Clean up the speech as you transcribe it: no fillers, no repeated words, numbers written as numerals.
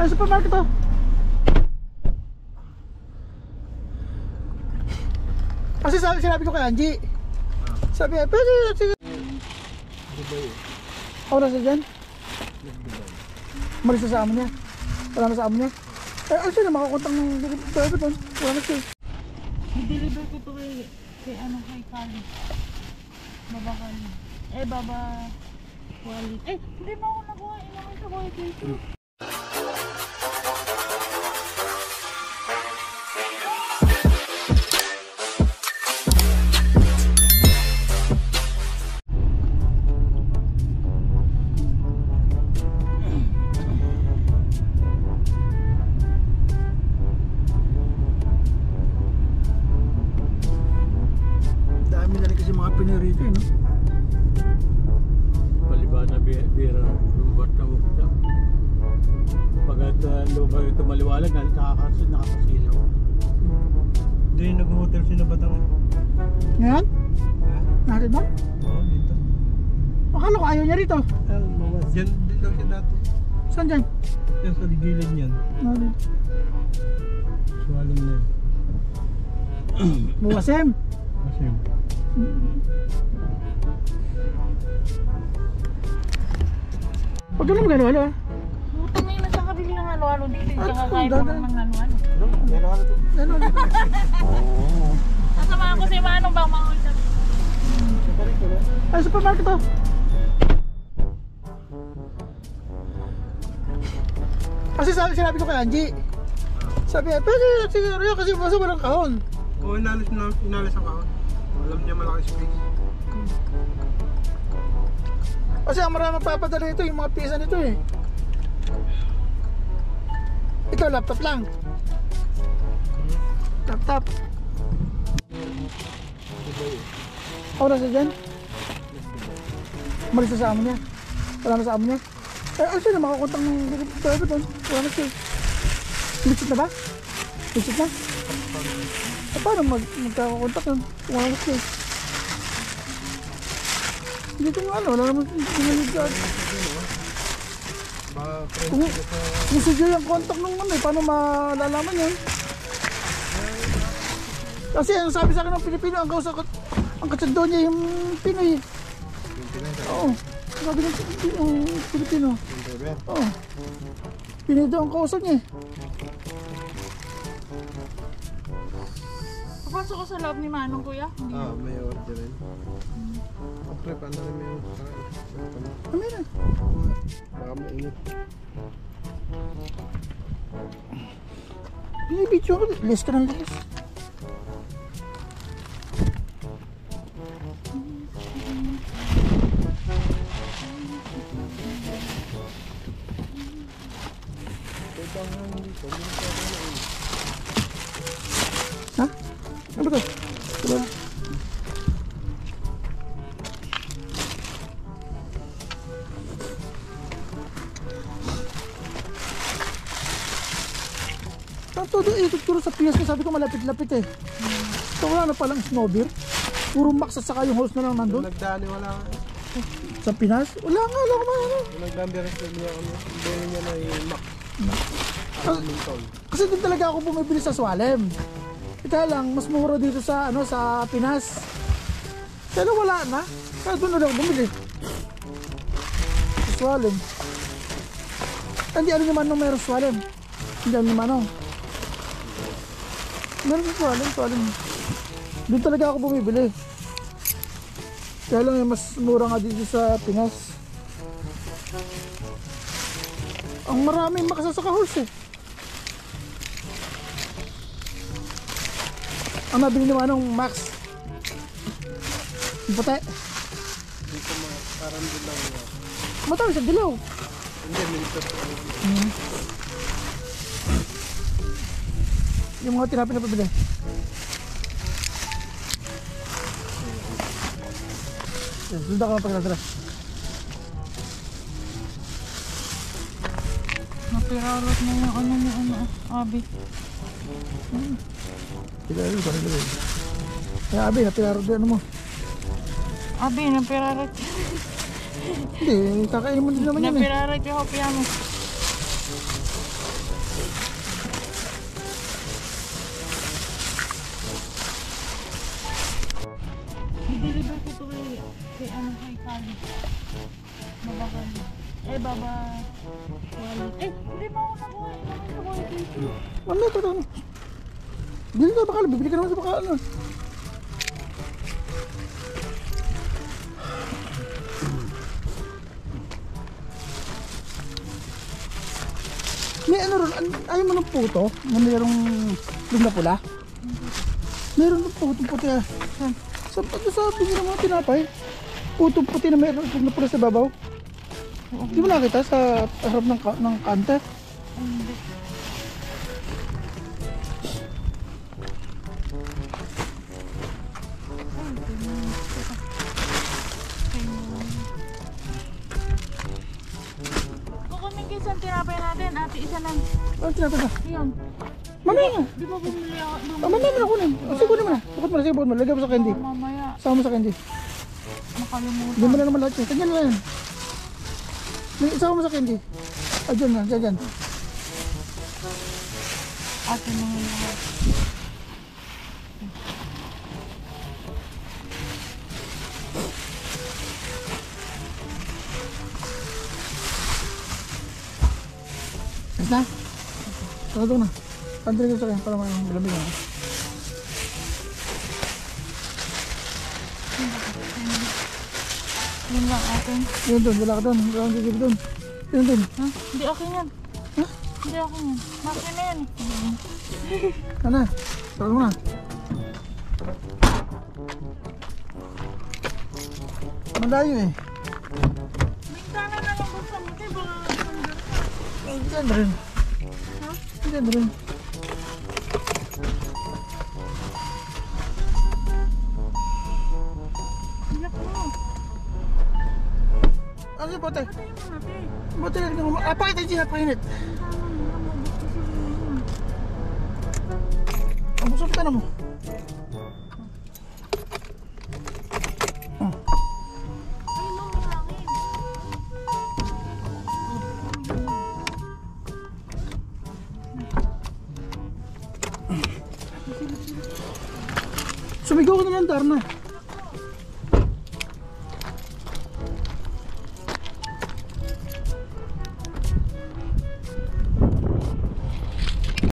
Ay, supermarket to. Kasi sinabi ko kay Angie. Sabi niya, pwede, sige. Dubai. Ako nasa dyan? Malis na sa amo niya. Wala na sa amo niya. Eh, ano siya na makakontang ng driver doon? Wala na siya. I-deliver ko to kay ano, kay Kali. Baba Kali. Baba Wali. Hindi mo ako nakuha. Inamin sa kuha dito. Pinoy rito no? Paliba na bira lumbat na ukta. Pagkat lumbat ito maliwalag, nakakasilaw. Hindi nag-hotel sila Batang. Ngayon? Natin ba? Oo, dito. Akala ko ayaw niya rito. Diyan din daw siya dati. Saan dyan? Yan sa gilid niyan. Suwalim na yun. Buwasem. Buwasem. Huwag ka naman gano-halo ah. Buto na yun sa kabili ng halo-halo dito. Kakakain mo ng halo-halo. Halo-halo to. Halo-halo. Nasamahan ko si Manong bang maulap. Ay, supermarket to. Kasi sinabi ko kay Angie. Sabi niya, pwede, sige rin kasi basta walang kahon. Oo, inalis ang kahon. Alam niya malaki space. Kasi ang marami magpapadala ito, yung mga pisa nito eh. Ito, laptop lang. Laptop. Ako nasa dyan? Malis na sa amo niya. Wala na sa amo niya. Eh, ano siya na makakontang ng driver doon? Wala na siya. Legit na ba? Legit na? Eh, paano magkakakontak nun? Wala na siya. Hindi ko nga ano, wala naman sinaligan. Kung sige yung contact nung ano eh, paano malalaman yun? Kasi ang sabi sa akin ng Pilipino, ang katsando niya yung Pinoy. Oo, sabi ng Pilipino. Oo, Pinoy daw ang kausap niya. Papasok ko sa loob ni Manong, kuya. May order rin. Okay, paano rin may order? Ano yun? Baka mainit. Binibidyo ko, list ka ng list. Ha? Ano ba ito? Diba? Todo ituturo sa Pinas ko, sabi ko malapit-lapit eh. So wala na palang snowbeer. Puro max at saka yung hose na lang nandun. Nagdaan wala Sa Pinas? Wala nga, wala ko ano. nagdaan direct niya hindi niya na yung max. Kasi din talaga ako bumibili sa Swalem. Kaya lang, mas mura dito sa sa Pinas. Kaya lang wala na. Kaya doon na lang bumili. Sa Swalem. Hindi ano naman nung meron Swalem. Hindi ano naman nung. Meron sa Swalem. Doon talaga ako bumibili. Kaya lang mas mura nga dito sa Pinas. Ang maraming makasasaka horse eh. Ang nabili naman ng Max. Yung puti. Dito parang dilaw niya. Matawag sa dilaw. Hindi, mintot. Yung mga tinapin na pabili. Sundan ka mapagdadra. Napirarot na yung ano, Abi. Pinarot ka rin doon. Kaya Abi, napirarot din ano mo. Abi, napirarot. Hindi, kakainin mo din naman yan eh. Napirarot yung hopya mo. kay ano, kay Kali. Baba Kali. Eh, Baba Wali. Eh, hindi mo ako nakuha. Inamin ko kayo dito. Ano ito? Bili ka bakal, bibili ka naman sa bakal. Ano? May ano ron, ayaw mo ng puto na mayroong yung na pula? Meron ng puto puti ah. Sa bigyan ng mga tinapay. Puto puti na mayroong yung na pula sa babaw. Di mo nakita sa harap ng kante? Hindi. Kukunin kayo sa tinapay natin, ate, isa lang. Ano tinapay ka? Ayan. Mamaya nga. Di ba bumili ako? Mamaya mo na kunin. Sige kunin mo na. Bukod mo na, sige bukod mo. Lagyan mo sa candy. Mamaya. Sama mo sa candy. Nakalimutan. Hindi mo na naman lahat yun. Kanya na yan. Isama mo sa candy. Ah, dyan na, dyan. Ate mo nga lahat. Ayos na? Sarado na. Pantry ko sa kanya para may bilamig na. Yun lang atin. Yun doon, wala ka doon. Wala kang gigib doon. Yun doon. Ha? Hindi akin yan. Ha? Hindi akin yan. Makin na yan. Ano? Sarado na. Malayo eh. Bintana na lang basta mo. Kaya baka mandar ka. Ay, dyan rin. Ha? Dyan rin. Iyak mo. Ano yung bote? Patayin mo natin. Bote na rin ako. Pakita yung sinapainit. Tama mo lang. Mabot ko sa rin. Ang buksan mo mo. Ay, no, may hangin. Sumigaw ka na lang, Darna.